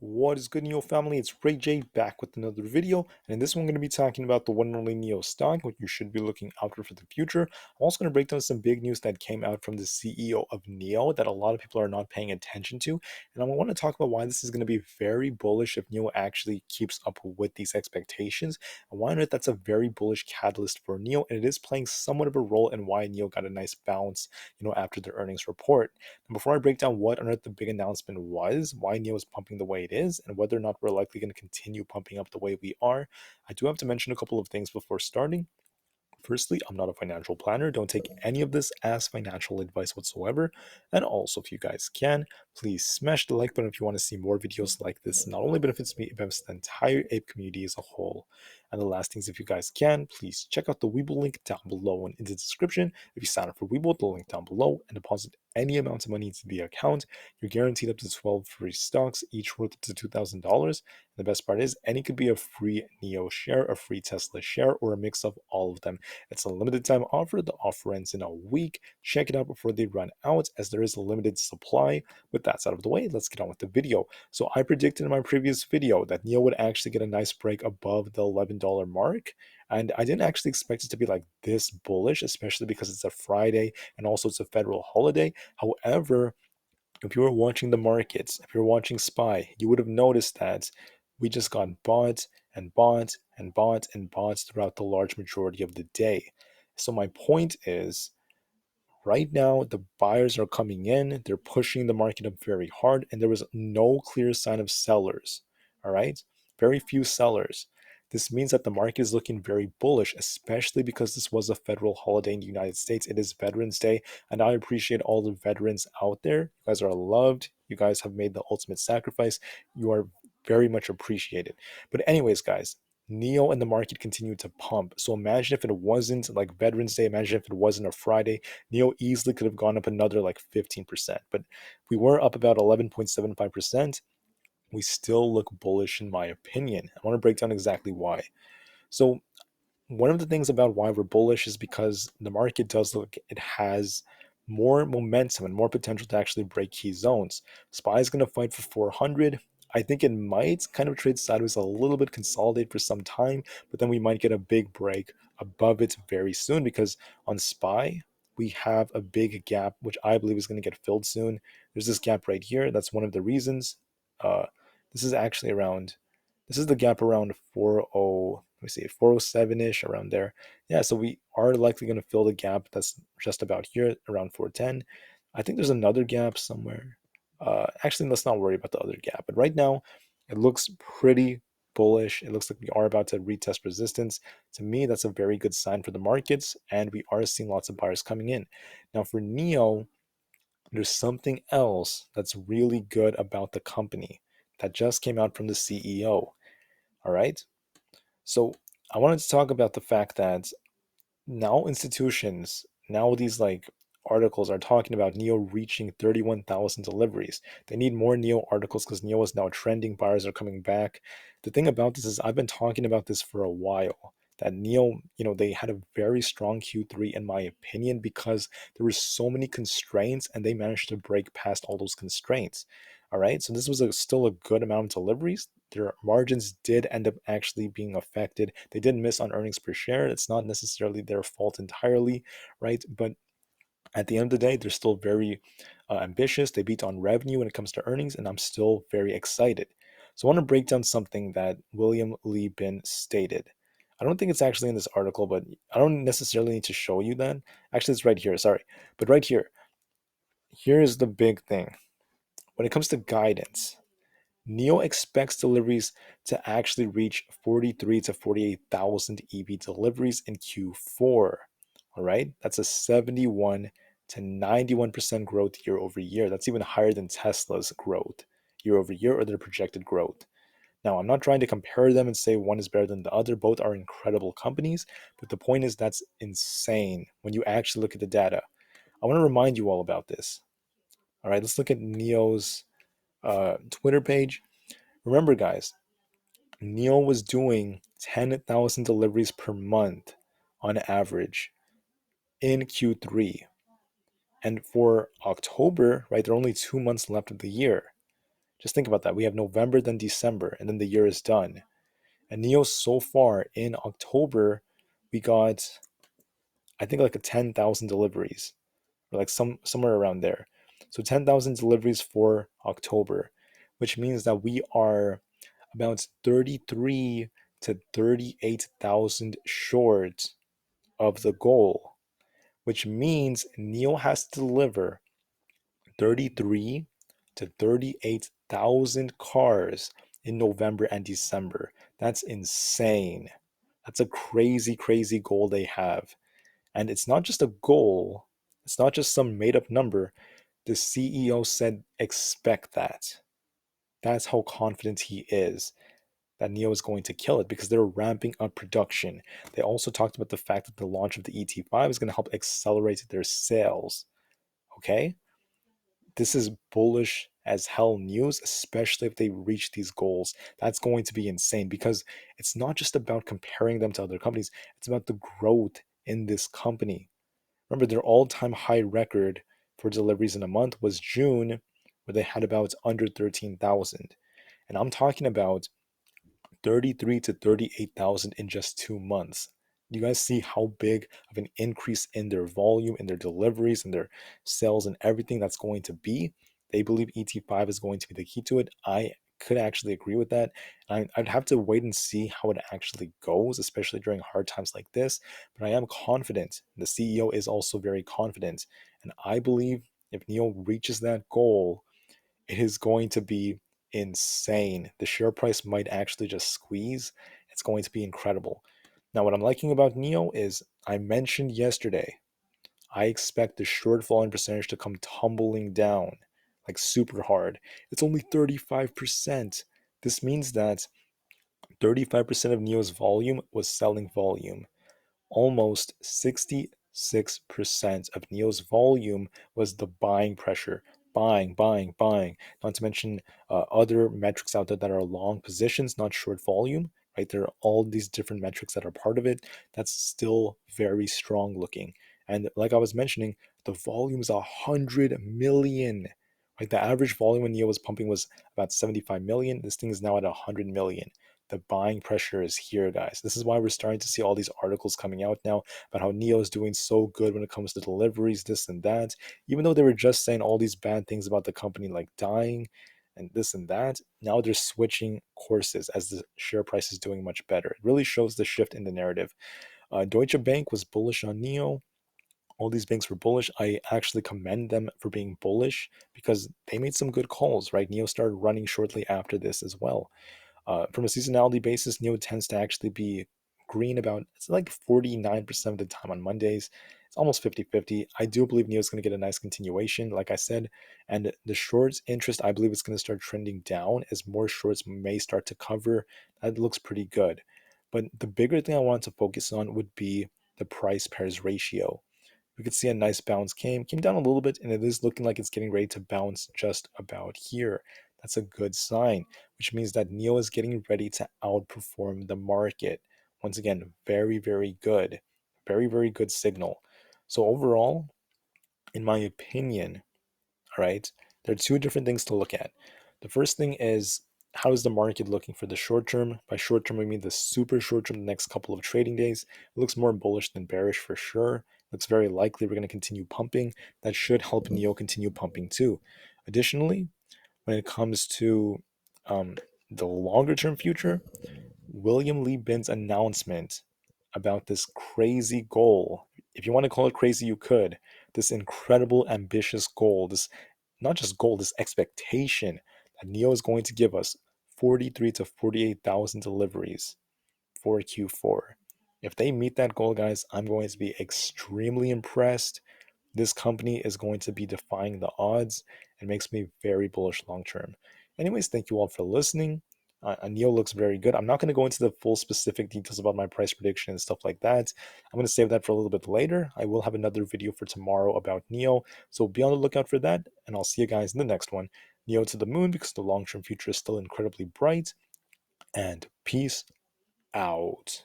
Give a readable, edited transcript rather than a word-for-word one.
What is good, NIO family? It's Rey-Jay back with another video, and in this one, I'm going to be talking about the one and only NIO stock, what you should be looking out for the future. I'm also going to break down some big news that came out from the CEO of NIO that a lot of people are not paying attention to, and I want to talk about why this is going to be very bullish if NIO actually keeps up with these expectations, and why on earth that's a very bullish catalyst for NIO, and it is playing somewhat of a role in why NIO got a nice bounce, after the earnings report. And before I break down what on earth the big announcement was, why NIO is pumping the way it is, and whether or not we're likely going to continue pumping up the way we are, I do have to mention a couple of things before starting. Firstly, I'm not a financial planner. Don't take any of this as financial advice whatsoever. And also, if you guys can, please smash the like button if you want to see more videos like this. Not only benefits me, it benefits the entire ape community as a whole. And the last things, if you guys can, please check out the Webull link down below and in the description. If you sign up for Webull, the link down below, and deposit any amount of money into the account, you're guaranteed up to 12 free stocks, each worth up to $2,000. The best part is, any could be a free NIO share, a free Tesla share, or a mix of all of them. It's a limited time offer. The offer ends in a week. Check it out before they run out, as there is a limited supply. With that out of the way, let's get on with the video. So I predicted in my previous video that NIO would actually get a nice break above the $11 mark. And I didn't actually expect it to be like this bullish, especially because it's a Friday and also it's a federal holiday. However, if you were watching the markets, if you're watching SPY, you would have noticed that we just got bought and bought and bought and bought throughout the large majority of the day. So my point is, right now the buyers are coming in, they're pushing the market up very hard, and there was no clear sign of sellers. All right, very few sellers. This means that the market is looking very bullish, especially because this was a federal holiday in the United States. It is Veterans Day, and I appreciate all the veterans out there. You guys are loved. You guys have made the ultimate sacrifice. You are very much appreciated. But anyways, guys, NIO and the market continued to pump. So imagine if it wasn't like Veterans Day, imagine if it wasn't a Friday, NIO easily could have gone up another like 15%. But we were up about 11.75%. We still look bullish in my opinion. I want to break down exactly why. So one of the things about why we're bullish is because the market does look, it has more momentum and more potential to actually break key zones. SPY is going to fight for 400. I think it might kind of trade sideways a little bit, consolidate for some time, but then we might get a big break above it very soon, because on SPY we have a big gap which I believe is going to get filled soon. There's this gap right here. That's one of the reasons. Uh, this is actually around, this is the gap around 40, let me see, 407-ish, around there. Yeah, so we are likely going to fill the gap that's just about here, around 410. I think there's another gap somewhere. Actually, let's not worry about the other gap. But right now, it looks pretty bullish. It looks like we are about to retest resistance. To me, that's a very good sign for the markets, and we are seeing lots of buyers coming in. Now, for NIO, there's something else that's really good about the company that just came out from the CEO. All right. So I wanted to talk about the fact that now institutions, now these like articles are talking about NIO reaching 31,000 deliveries. They need more NIO articles because NIO is now trending. Buyers are coming back. The thing about this is I've been talking about this for a while. That NIO, they had a very strong Q3 in my opinion, because there were so many constraints and they managed to break past all those constraints. All right, so this was still a good amount of deliveries. Their margins did end up actually being affected. They did miss on earnings per share. It's not necessarily their fault entirely, right? But at the end of the day, they're still very ambitious. They beat on revenue when it comes to earnings, and I'm still very excited. So I want to break down something that William Lee Bin stated. I don't think it's actually in this article, but I don't necessarily need to show you that. Actually, it's right here. Sorry. But right here, here is the big thing. When it comes to guidance, NIO expects deliveries to actually reach 43 to 48,000 EV deliveries in Q4. All right, that's a 71 to 91% growth year over year. That's even higher than Tesla's growth year over year, or their projected growth. Now, I'm not trying to compare them and say one is better than the other. Both are incredible companies, but the point is that's insane when you actually look at the data. I want to remind you all about this. All right, let's look at NIO's Twitter page. Remember, guys, NIO was doing 10,000 deliveries per month on average in Q3. And for October, right, there are only 2 months left of the year. Just think about that. We have November, then December, and then the year is done. And NIO so far in October, we got, I think, like a 10,000 deliveries, or like somewhere around there. So 10,000 deliveries for October, which means that we are about 33 to 38,000 short of the goal, which means NIO has to deliver 33 to 38,000 cars in November and December. That's insane. That's a crazy, crazy goal they have. And it's not just a goal, it's not just some made up number. The CEO said, expect that. That's how confident he is that NIO is going to kill it because they're ramping up production. They also talked about the fact that the launch of the ET5 is going to help accelerate their sales. Okay? This is bullish as hell news, especially if they reach these goals. That's going to be insane because it's not just about comparing them to other companies, it's about the growth in this company. Remember, their all time high record for deliveries in a month was June, where they had about under 13,000. And I'm talking about 33 to 38,000 in just 2 months. You guys see how big of an increase in their volume, in their deliveries, and their sales, and everything that's going to be? They believe ET5 is going to be the key to it. I could actually agree with that. I'd have to wait and see how it actually goes, especially during hard times like this. But I am confident. The CEO is also very confident. And I believe if NIO reaches that goal, it is going to be insane. The share price might actually just squeeze. It's going to be incredible. Now, what I'm liking about NIO is I mentioned yesterday, I expect the short volume percentage to come tumbling down like super hard. It's only 35%. This means that 35% of NIO's volume was selling volume. Almost 66% of NIO's volume was the buying pressure. Buying, buying, buying. Not to mention other metrics out there that are long positions, not short volume, right? There are all these different metrics that are part of it. That's still very strong looking. And like I was mentioning, the volume is 100 million. Right? The average volume when NIO was pumping was about 75 million. This thing is now at 100 million. The buying pressure is here, guys. This is why we're starting to see all these articles coming out now about how NIO is doing so good when it comes to deliveries, this and that. Even though they were just saying all these bad things about the company, like dying and this and that, now they're switching courses as the share price is doing much better. It really shows the shift in the narrative. Deutsche Bank was bullish on NIO. All these banks were bullish. I actually commend them for being bullish because they made some good calls, right? NIO started running shortly after this as well. From a seasonality basis, NIO tends to actually be green about, it's like 49% of the time on Mondays. It's almost 50-50. I do believe NIO is going to get a nice continuation, like I said. And the shorts interest, I believe it's going to start trending down as more shorts may start to cover. That looks pretty good. But the bigger thing I want to focus on would be the price pairs ratio. We could see a nice bounce came down a little bit, and it is looking like it's getting ready to bounce just about here. That's a good sign, which means that NIO is getting ready to outperform the market. Once again, very, very good. Very, very good signal. So overall, in my opinion, all right, there are two different things to look at. The first thing is, how is the market looking for the short term? By short term, we mean the super short term, the next couple of trading days. It looks more bullish than bearish for sure. It looks very likely we're going to continue pumping. That should help NIO continue pumping too. Additionally, when it comes to um, the longer term future, William Lee Bin's announcement about this crazy goal, if you want to call it crazy, you could, this incredible, ambitious goal, this not just goal, this expectation that NIO is going to give us 43 to 48,000 deliveries for Q4. If they meet that goal, guys, I'm going to be extremely impressed. This company is going to be defying the odds and makes me very bullish long term. Anyways, thank you all for listening. NIO looks very good. I'm not going to go into the full specific details about my price prediction and stuff like that. I'm going to save that for a little bit later. I will have another video for tomorrow about NIO, so be on the lookout for that, and I'll see you guys in the next one. NIO to the moon because the long-term future is still incredibly bright, and peace out.